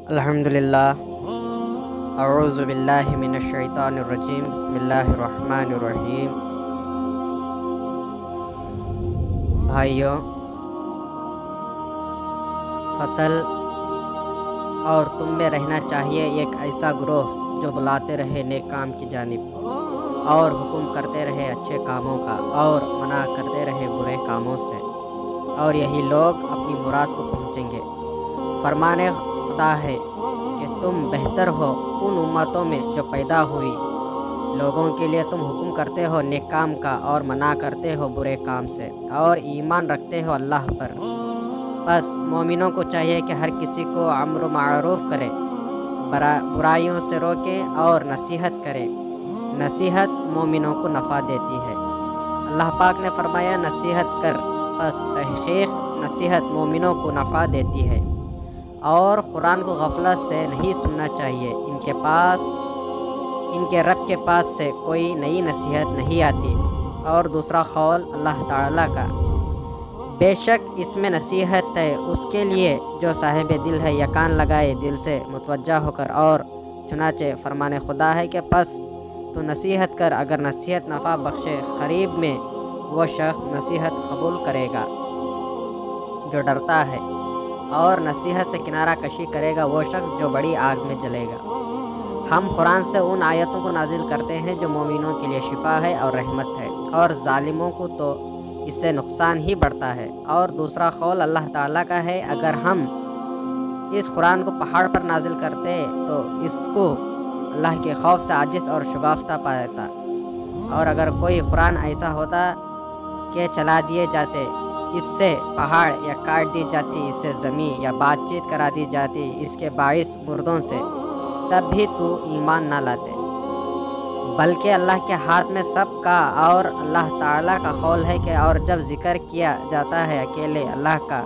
الحمدللہ اعوذ باللہ من الشیطان الرجیم بسم اللہ الرحمن الرحیم۔ بھائیوں، فصل اور تم میں رہنا چاہیے ایک ایسا گروہ جو بلاتے رہے نیک کام کی جانب اور حکم کرتے رہے اچھے کاموں کا اور منع کرتے رہے برے کاموں سے، اور یہی لوگ اپنی مراد کو پہنچیں گے۔ فرمانے خدا ہے کہ تم بہتر ہو ان امتوں میں جو پیدا ہوئی، لوگوں کے لیے تم حکم کرتے ہو نیک کام کا اور منع کرتے ہو برے کام سے، اور ایمان رکھتے ہو اللہ پر۔ بس مومنوں کو چاہیے کہ ہر کسی کو امر معروف کرے، برائیوں سے روکے اور نصیحت کرے۔ نصیحت مومنوں کو نفع دیتی ہے۔ اللہ پاک نے فرمایا نصیحت کر، بس تحقیق نصیحت مومنوں کو نفع دیتی ہے، اور قرآن کو غفلت سے نہیں سننا چاہیے۔ ان کے رب کے پاس سے کوئی نئی نصیحت نہیں آتی۔ اور دوسرا قول اللہ تعالیٰ کا، بے شک اس میں نصیحت ہے اس کے لیے جو صاحب دل ہے یا کان لگائے دل سے متوجہ ہو کر۔ اور چنانچہ فرمان خدا ہے کہ پس تو نصیحت کر، اگر نصیحت نفع بخشے قریب میں وہ شخص نصیحت قبول کرے گا جو ڈرتا ہے، اور نصیحت سے کنارہ کشی کرے گا وہ شخص جو بڑی آگ میں جلے گا۔ ہم قرآن سے ان آیتوں کو نازل کرتے ہیں جو مومنوں کے لیے شفا ہے اور رحمت ہے، اور ظالموں کو تو اس سے نقصان ہی بڑھتا ہے۔ اور دوسرا قول اللہ تعالیٰ کا ہے، اگر ہم اس قرآن کو پہاڑ پر نازل کرتے تو اس کو اللہ کے خوف سے عاجز اور شگافتہ پاتا، اور اگر کوئی قرآن ایسا ہوتا کہ چلا دیے جاتے، اس سے پہاڑ یا کاٹ دی جاتی، اس سے زمین یا بات چیت کرا دی جاتی اس کے باعث مردوں سے، تب بھی تو ایمان نہ لاتے۔ بلکہ اللہ کے ہاتھ میں سب کا، اور اللہ تعالیٰ کا قول ہے کہ اور جب ذکر کیا جاتا ہے اکیلے اللہ کا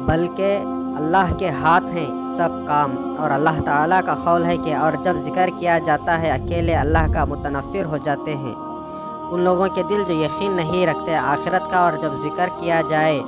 بلکہ اللہ کے ہاتھ ہیں سب کام، اور اللہ تعالیٰ کا قول ہے کہ اور جب ذکر کیا جاتا ہے اکیلے اللہ کا متنفر ہو جاتے ہیں ان لوگوں کے دل جو یقین نہیں رکھتے آخرت کا، اور جب ذکر کیا جائے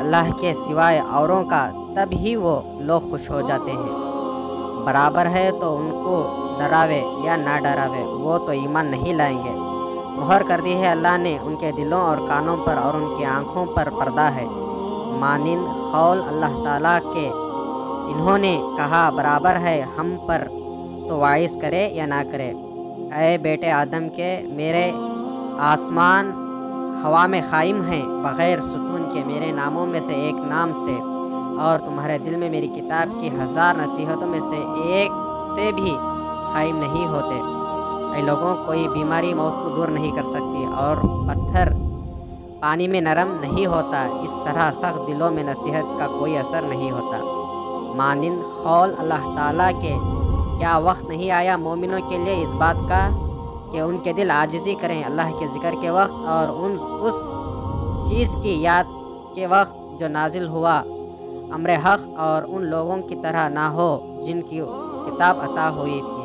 اللہ کے سوائے اوروں کا تب ہی وہ لوگ خوش ہو جاتے ہیں۔ برابر ہے تو ان کو ڈراوے یا نہ ڈراوے، وہ تو ایمان نہیں لائیں گے۔ مہر کر دی ہے اللہ نے ان کے دلوں اور کانوں پر، اور ان کی آنکھوں پر پردہ ہے، مانند قول اللہ تعالیٰ کے انہوں نے کہا برابر ہے ہم پر تو وائز کرے یا نہ کرے۔ اے بیٹے آدم کے، میرے آسمان ہوا میں قائم ہیں بغیر ستون کے میرے ناموں میں سے ایک نام سے، اور تمہارے دل میں میری کتاب کی 1000 نصیحتوں میں سے ایک سے بھی قائم نہیں ہوتے۔ اے لوگوں، کوئی بیماری موت کو دور نہیں کر سکتی، اور پتھر پانی میں نرم نہیں ہوتا، اس طرح سخت دلوں میں نصیحت کا کوئی اثر نہیں ہوتا۔ مانند قول اللہ تعالیٰ کے، کیا وقت نہیں آیا مومنوں کے لیے اس بات کا کہ ان کے دل عاجزی کریں اللہ کے ذکر کے وقت، اور اس چیز کی یاد کے وقت جو نازل ہوا امر حق، اور ان لوگوں کی طرح نہ ہو جن کی کتاب عطا ہوئی تھی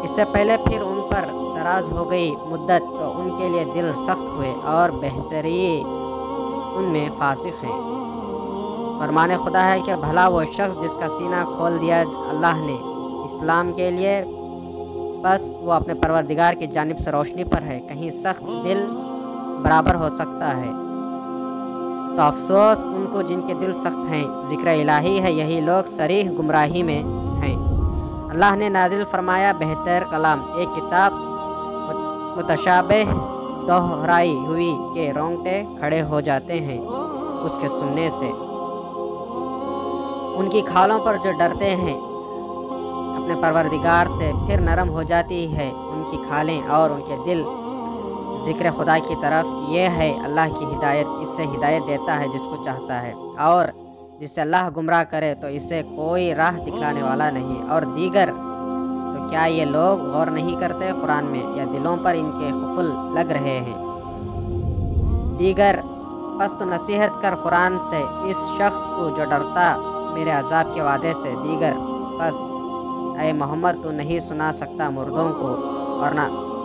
اس سے پہلے، پھر ان پر دراز ہو گئی مدت تو ان کے لیے دل سخت ہوئے، اور بہترین ان میں فاسق ہیں۔ فرمان خدا ہے کہ بھلا وہ شخص جس کا سینہ کھول دیا اللہ نے اسلام کے لیے، بس وہ اپنے پروردگار کی جانب سے روشنی پر ہے، کہیں سخت دل برابر ہو سکتا ہے؟ تو افسوس ان کو جن کے دل سخت ہیں۔ ذکر الہی ہے، یہی لوگ صریح گمراہی میں ہیں۔ اللہ نے نازل فرمایا بہتر کلام، ایک کتاب متشابہ دہرائی ہوئی کہ رونگٹے کھڑے ہو جاتے ہیں اس کے سننے سے۔ ان کی کھالوں پر جو ڈرتے ہیں اپنے پروردگار سے، پھر نرم ہو جاتی ہے ان کی کھالیں اور ان کے دل ذکر خدا کی طرف۔ یہ ہے اللہ کی ہدایت، اس سے ہدایت دیتا ہے جس کو چاہتا ہے، اور جس سے اللہ گمراہ کرے تو اسے کوئی راہ دکھلانے والا نہیں۔ اور دیگر، تو کیا یہ لوگ غور نہیں کرتے قرآن میں، یا دلوں پر ان کے قفل لگ رہے ہیں؟ دیگر، پس تو نصیحت کر قرآن سے اس شخص کو جو ڈرتا میرے عذاب کے وعدے سے۔ دیگر، پس اے محمد تو نہیں سنا سکتا مردوں کو، اور نہ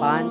5